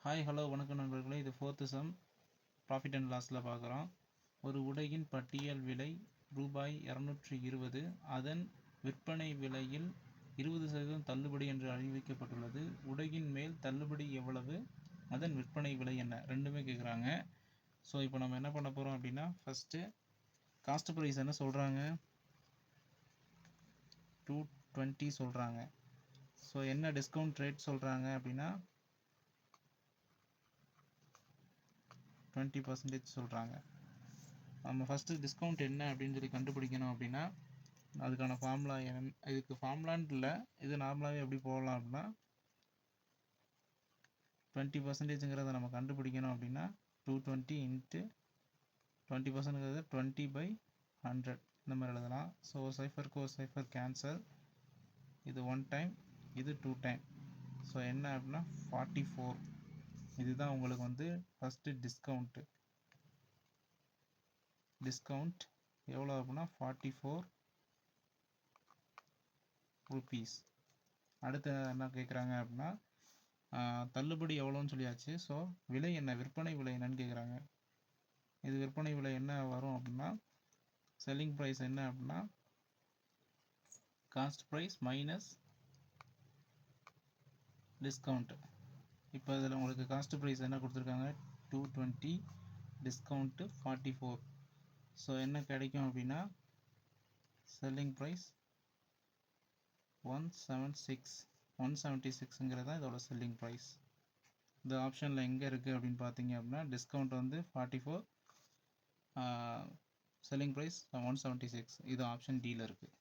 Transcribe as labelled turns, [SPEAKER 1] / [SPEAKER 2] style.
[SPEAKER 1] Hi hello வணக்கம் நண்பர்களே. இது 4th சம் ப்ராஃபிட் அண்ட் லாஸில் பார்க்குறோம். ஒரு உடையின் பட்டியல் விலை ரூபாய் 220, அதன் விற்பனை விலையில் 20% தள்ளுபடி என்று அறிவிக்கப்பட்டுள்ளது. உடையின் மேல் தள்ளுபடி எவ்வளவு, அதன் விற்பனை விலை என்ன, ரெண்டுமே கேட்குறாங்க. ஸோ இப்போ நம்ம என்ன பண்ண போகிறோம் அப்படின்னா, ஃபஸ்ட்டு காஸ்ட் ப்ரைஸ் என்ன சொல்கிறாங்க, 220 சொல்கிறாங்க. ஸோ என்ன டிஸ்கவுண்ட் ரேட் சொல்கிறாங்க அப்படின்னா 20% சொல்கிறாங்க. நம்ம ஃபஸ்ட்டு டிஸ்கவுண்ட் என்ன அப்படின்னு சொல்லி கண்டுபிடிக்கணும் அப்படின்னா, அதுக்கான ஃபார்முலா இதுக்கு ஃபார்முலான்ட்டு இல்லை, இது நார்மலாகவே எப்படி போடலாம் அப்படின்னா 20%ங்கிறத நம்ம கண்டுபிடிக்கணும் அப்படின்னா 220 இன்ட்டு 20%ங்கிறது 20/100 இந்த மாதிரி எழுதலாம். ஸோ சைஃபருக்கு ஒரு சைஃபர் கேன்சல், இது 1 டைம், இது 2 டைம். ஸோ என்ன அப்படின்னா 44. இதுதான் உங்களுக்கு வந்து ஃபஸ்ட்டு டிஸ்கவுண்ட் எவ்வளோ அப்படின்னா 44 ருபீஸ். அடுத்து என்ன கேட்குறாங்க அப்படின்னா, தள்ளுபடி எவ்வளோன்னு சொல்லியாச்சு. ஸோ விலை என்ன, விற்பனை விலை என்னன்னு கேட்குறாங்க. இது விற்பனை விலை என்ன வரும் அப்படின்னா, செல்லிங் ப்ரைஸ் என்ன அப்படின்னா காஸ்ட் ப்ரைஸ் மைனஸ் டிஸ்கவுண்ட். இப்போ இதில் உங்களுக்கு காஸ்ட் ப்ரைஸ் என்ன கொடுத்துருக்காங்க, 220, டிஸ்கவுண்ட்டு 44. ஸோ என்ன கிடைக்கும் அப்படின்னா செல்லிங் ப்ரைஸ் 176ங்கிறது தான் இதோட செல்லிங் ப்ரைஸ். இந்த ஆப்ஷனில் எங்கே இருக்குது அப்படின்னு பார்த்தீங்க அப்படின்னா, டிஸ்கவுண்ட் வந்து 44, செல்லிங் ப்ரைஸ் 176, இது ஆப்ஷன் டியில் இருக்குது.